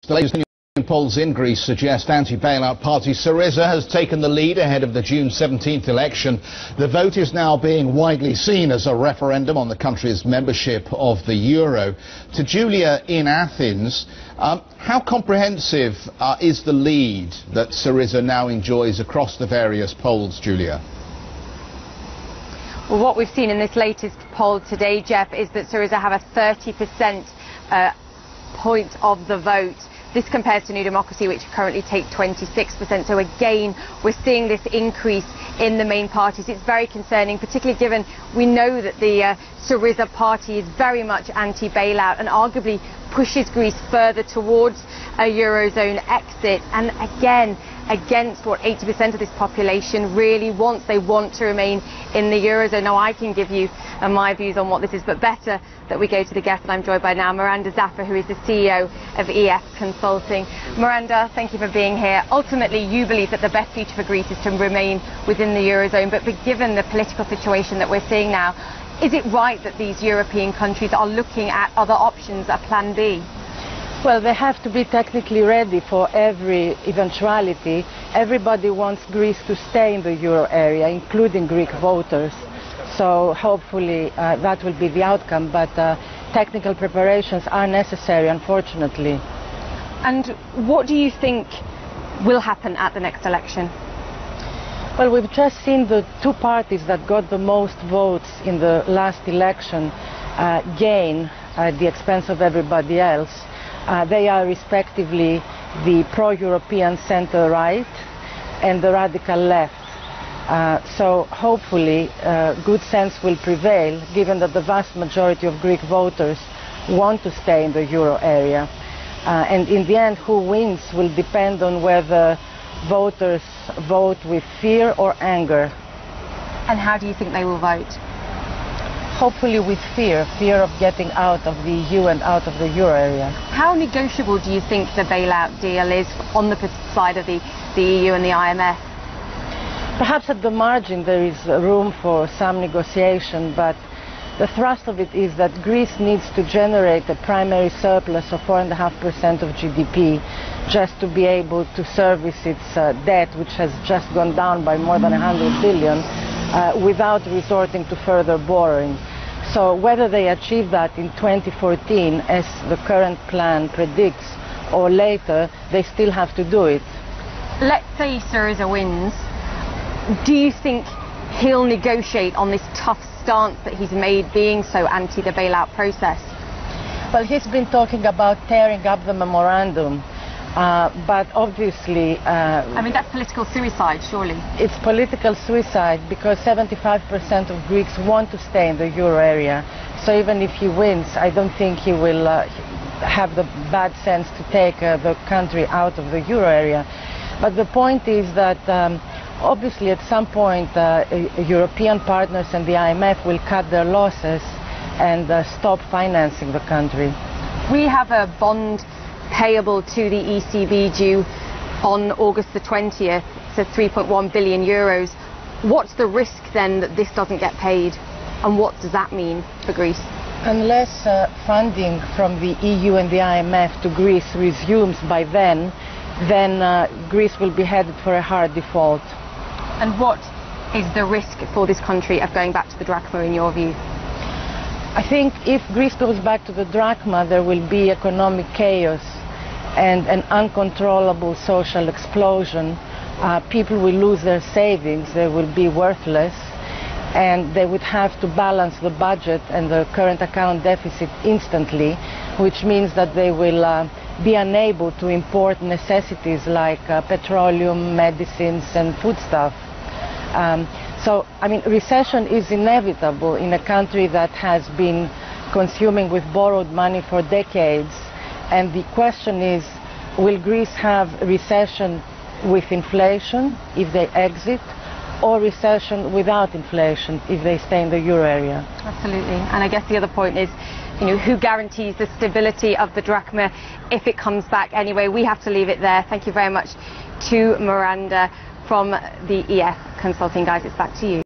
The latest polls in Greece suggest anti-bailout party Syriza has taken the lead ahead of the June 17th election. The vote is now being widely seen as a referendum on the country's membership of the euro. To Julia in Athens, how comprehensive is the lead that Syriza now enjoys across the various polls, Julia? Well, what we've seen in this latest poll today, Jeff, is that Syriza have a 30% point of the vote. This compares to New Democracy, which currently take 26%. So again, we're seeing this increase in the main parties. It's very concerning, particularly given we know that the Syriza party is very much anti-bailout and arguably pushes Greece further towards a Eurozone exit. And again, against what 80% of this population really wants. They want to remain in the Eurozone. Now, I can give you my views on what this is, but better that we go to the guest that I'm joined by now, Miranda Xafa, who is the CEO of EF Consulting. Miranda, thank you for being here. Ultimately, you believe that the best future for Greece is to remain within the Eurozone, but given the political situation that we're seeing now, is it right that these European countries are looking at other options, a plan B? Well, they have to be technically ready for every eventuality. Everybody wants Greece to stay in the euro area, including Greek voters. So hopefully that will be the outcome, but technical preparations are necessary, unfortunately. And what do you think will happen at the next election? Well, we've just seen the two parties that got the most votes in the last election gain at the expense of everybody else. They are respectively the pro-European centre-right and the radical left. So hopefully good sense will prevail, given that the vast majority of Greek voters want to stay in the euro area. And in the end, who wins will depend on whether voters vote with fear or anger. And how do you think they will vote? Hopefully with fear of getting out of the EU and out of the euro area. How negotiable do you think the bailout deal is on the side of the EU and the IMF? Perhaps at the margin there is room for some negotiation, but the thrust of it is that Greece needs to generate a primary surplus of 4.5% of GDP just to be able to service its debt, which has just gone down by more than 100 billion, without resorting to further borrowing. So whether they achieve that in 2014, as the current plan predicts, or later, they still have to do it. Let's say Syriza wins. Do you think he'll negotiate on this tough stance that he's made, being so anti the bailout process? Well, he's been talking about tearing up the memorandum. But obviously... I mean, that's political suicide, surely. It's political suicide because 75% of Greeks want to stay in the euro area. So even if he wins, I don't think he will have the bad sense to take the country out of the euro area. But the point is that obviously at some point European partners and the IMF will cut their losses and stop financing the country. We have a bond payable to the ECB due on August the 20th, so 3.1 billion euros. What's the risk then that this doesn't get paid, and what does that mean for Greece? Unless funding from the EU and the IMF to Greece resumes by then Greece will be headed for a hard default. And what is the risk for this country of going back to the drachma in your view? I think if Greece goes back to the drachma, there will be economic chaos and an uncontrollable social explosion. People will lose their savings, they will be worthless, and they would have to balance the budget and the current account deficit instantly, which means that they will be unable to import necessities like petroleum, medicines and foodstuff. So, I mean, recession is inevitable in a country that has been consuming with borrowed money for decades. And the question is, will Greece have recession with inflation if they exit, or recession without inflation if they stay in the euro area? Absolutely. And I guess the other point is, who guarantees the stability of the drachma if it comes back anyway? We have to leave it there. Thank you very much to Miranda from the EF Consulting. Guys, it's back to you.